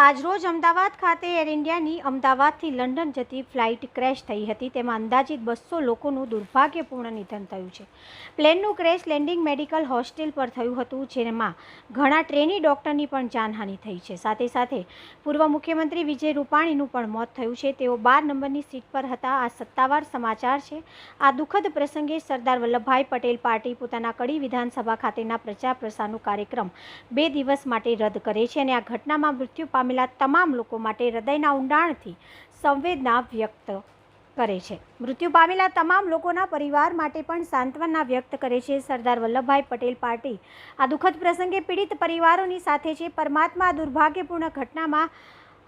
આજરોજ અમદાવાદ ખાતે એર ઇન્ડિયાની અમદાવાદથી લંડન જતી ફ્લાઇટ ક્રેશ થઈ હતી. તેમાં અંદાજિત 200 લોકોનું દુર્ભાગ્યપૂર્ણ નિધન થયું છે. પ્લેનનું ક્રેશ લેન્ડિંગ મેડિકલ હોસ્ટેલ પર થયું હતું, જેમાં ઘણા ટ્રેની ડોક્ટરની પણ જાનહાનિ થઈ છે. સાથે સાથે પૂર્વ મુખ્યમંત્રી વિજય રૂપાણીનું પણ મોત થયું છે. તેઓ 12 નંબરની સીટ પર હતા. આ સત્તાવાર સમાચાર છે. આ દુઃખદ પ્રસંગે સરદાર વલ્લભભાઈ પટેલ પાર્ટી પોતાના કડી વિધાનસભા ખાતેના પ્રચાર પ્રસારનો કાર્યક્રમ 2 દિવસ માટે રદ કરે છે અને આ ઘટનામાં મૃત્યુ પામેલા તમામ લોકો માટે હૃદયના ઊંડાણથી સંવેદના વ્યક્ત કરે છે. મૃત્યુ પામેલા તમામ લોકોના પરિવાર માટે પણ સાંત્વના વ્યક્ત કરે છે. સરદાર વલ્લભભાઈ પટેલ પાર્ટી આ દુઃખદ પ્રસંગે પીડિત પરિવારોની સાથે છે. પરમાત્મા આ દુર્ભાગ્યપૂર્ણ ઘટનામાં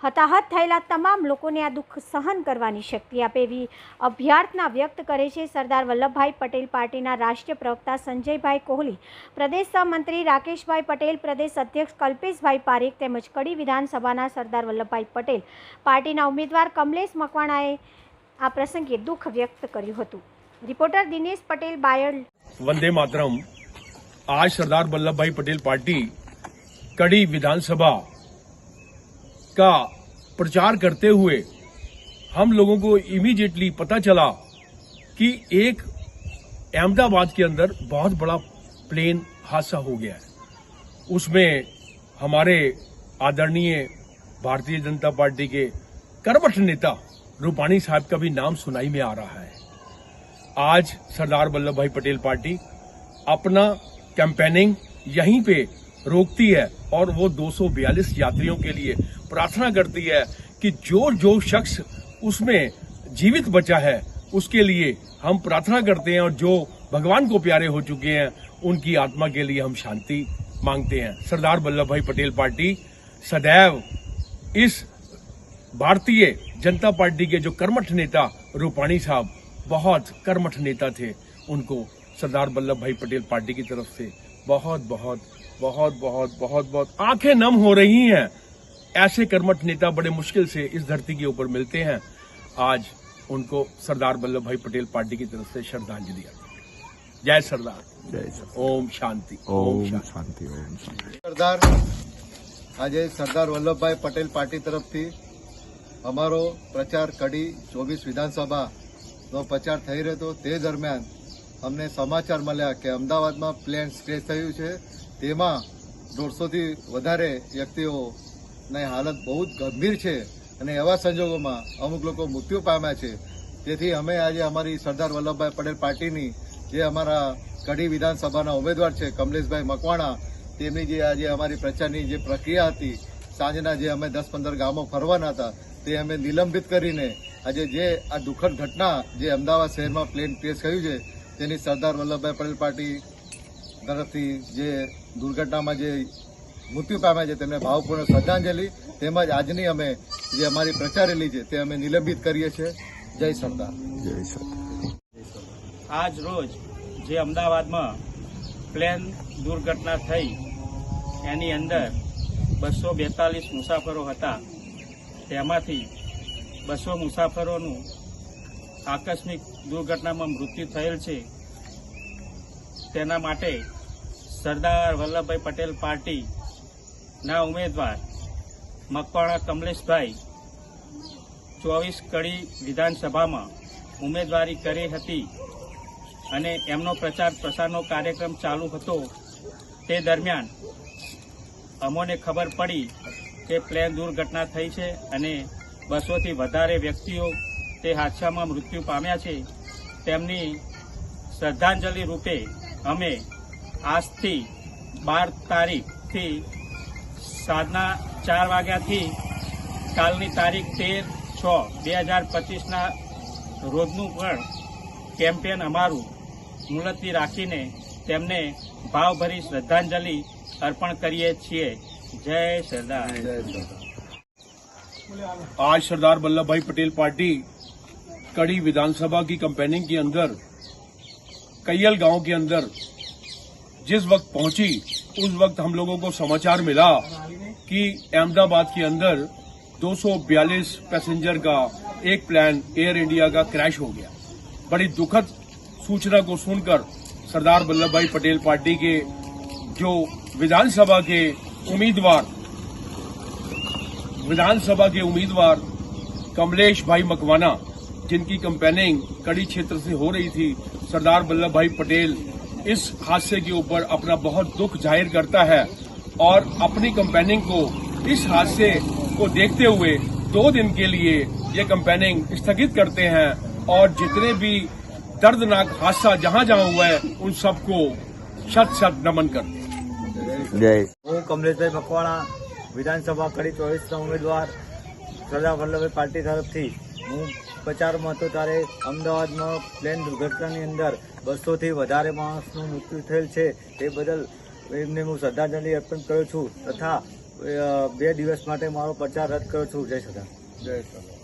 હતાહત થયેલા તમામ લોકોને આ દુઃખ સહન કરવાની શક્તિ આપે એવી અભ્યર્થના વ્યક્ત કરે છે. સરદાર વલ્લભભાઈ પટેલ પાર્ટીના રાષ્ટ્રીય પ્રવક્તા સંજયભાઈ કોહલી, પ્રદેશ સહમંત્રી રાકેશભાઈ પટેલ, પ્રદેશ અધ્યક્ષ કલ્પેશભાઈ પારેખ તેમજ કડી વિધાનસભાના સરદાર વલ્લભભાઈ પટેલ પાર્ટીના ઉમેદવાર કમલેશ મકવાણાએ આ પ્રસંગે દુઃખ વ્યક્ત કર્યું હતું. રિપોર્ટર દિનેશ પટેલ, બાયડ. वंदे मातरम। आज सरदार वल्लभभाई पटेल पार्टी कड़ी विधानसभा का प्रचार करते हुए हम लोगों को इमीडिएटली पता चला कि एक अहमदाबाद के अंदर बहुत बड़ा प्लेन हादसा हो गया है। उसमें हमारे आदरणीय भारतीय जनता पार्टी के कर्मठ नेता रूपाणी साहब का भी नाम सुनाई में आ रहा है। आज सरदार वल्लभभाई पटेल पार्टी अपना कैंपेनिंग यहीं पे रोकती है और वो 242 यात्रियों के लिए प्रार्थना करती है कि जो शख्स उसमें जीवित बचा है उसके लिए हम प्रार्थना करते हैं और जो भगवान को प्यारे हो चुके हैं उनकी आत्मा के लिए हम शांति मांगते हैं। सरदार वल्लभभाई पटेल पार्टी सदैव इस भारतीय जनता पार्टी के जो कर्मठ नेता रूपाणी साहब बहुत कर्मठ नेता थे, उनको सरदार वल्लभभाई पटेल पार्टी की तरफ से बहुत बहुत बहुत बहुत बहुत बहुत आंखें नम हो रही हैं। ऐसे कर्मठ नेता बड़े मुश्किल से इस धरती के ऊपर मिलते हैं। आज उनको सरदार वल्लभभाई पटेल पार्टी की तरफ से श्रद्धांजलि आती है। जय सरदार, जय सरदार। ओम शांति, ओम शांति, ओम शांति। સરદાર આજે સરદાર વલ્લભભાઈ પટેલ પાર્ટી તરફથી અમારો પ્રચાર કડી 24 વિધાનસભાનો પ્રચાર થઈ રહ્યો હતો. તે દરમિયાન અમને સમાચાર મળ્યા કે અમદાવાદમાં પ્લેન ક્રેશ થયું છે. તેમાં 150થી વધારે વ્યક્તિઓની હાલત બહુ જ ગંભીર છે અને એવા સંજોગોમાં અમુક લોકો મૃત્યુ પામ્યા છે. તેથી અમે આજે અમારી સરદાર વલ્લભભાઈ પટેલ પાર્ટીની જે અમારા કડી વિધાનસભાના ઉમેદવાર છે કમલેશભાઈ મકવાણા, તેમની જે આજે અમારી પ્રચારની જે પ્રક્રિયા હતી, સાંજના જે અમે 10-15 ગામો ફરવાના હતા તે અમે નિલંબિત કરીને આજે જે આ દુઃખદ ઘટના જે અમદાવાદ શહેરમાં પ્લેન ક્રેશ થયું છે તેની સરદાર વલ્લભભાઈ પટેલ પાર્ટી તરફથી જે દુર્ઘટનામાં જે મૃત્યુ પામ્યા છે તેમને ભાવપૂર્ણ શ્રદ્ધાંજલિ તેમજ આજની અમે જે અમારી પ્રચાર રેલી છે તે અમે નિલંબિત કરીએ છીએ. જય સરદાર, જય સરદાર। આજ રોજ જે અમદાવાદમાં પ્લેન દુર્ઘટના થઈ એની અંદર 242 મુસાફરો હતા. તેમાંથી 200 મુસાફરોનું આકસ્મિક દુર્ઘટનામાં મૃત્યુ થયેલ છે. તેના માટે સરદાર વલ્લભભાઈ પટેલ પાર્ટીના ઉમેદવાર મકવાણા કમલેશભાઈ 24 કડી વિધાનસભામાં ઉમેદવારી કરી હતી અને એમનો પ્રચાર પ્રસારનો કાર્યક્રમ ચાલુ હતો. તે દરમિયાન અમોને ખબર પડી કે પ્લેન દુર્ઘટના થઈ છે અને 200થી વધારે વ્યક્તિઓ તે હાદસામાં મૃત્યુ પામ્યા છે. તેમની શ્રદ્ધાંજલિ રૂપે અમે આજથી 12 તારીખથી સાંજના 4 વાગ્યાથી કાલની તારીખ 13/6/2025ના રોજનું પણ કેમ્પેન અમારું મુલતવી રાખીને તેમને ભાવભરી શ્રદ્ધાંજલિ અર્પણ કરીએ છીએ. જય સરદાર। आज सरदार वल्लभभाई पटेल पार्टी कड़ी विधानसभा की कैंपेनिंग के अंदर कैयल गांव के अंदर जिस वक्त पहुंची उस वक्त हम लोगों को समाचार मिला कि अहमदाबाद के अंदर 242 पैसेंजर का एक प्लेन एयर इंडिया का क्रैश हो गया। बड़ी दुखद सूचना को सुनकर सरदार वल्लभभाई पटेल पार्टी के जो विधानसभा के उम्मीदवार विधानसभा के उम्मीदवार कमलेश भाई मकवाना, जिनकी कैंपेनिंग कड़ी क्षेत्र से हो रही थी, सरदार वल्लभ भाई पटेल इस हादसे के ऊपर अपना बहुत दुख जाहिर करता है और अपनी कैंपेनिंग को इस हादसे को देखते हुए 2 दिन के लिए ये कैंपेनिंग स्थगित करते हैं और जितने भी दर्दनाक हादसा जहां जहां हुआ है उन सबको शत शत नमन करते हैं। जय હું કમલેશભાઈ મકવાણા વિધાનસભા કડી 24ના ઉમેદવાર સરદાર વલ્લભભાઈ પાર્ટી તરફથી હું પ્રચારમાં હતો ત્યારે અમદાવાદમાં પ્લેન દુર્ઘટનાની અંદર 200થી વધારે માણસનું મૃત્યુ થયેલ છે તે બદલ એમને હું શ્રદ્ધાંજલિ અર્પણ કરું છું તથા 2 દિવસ માટે મારો પ્રચાર રદ કરું છું. જય સરદાર. જય સરદાર.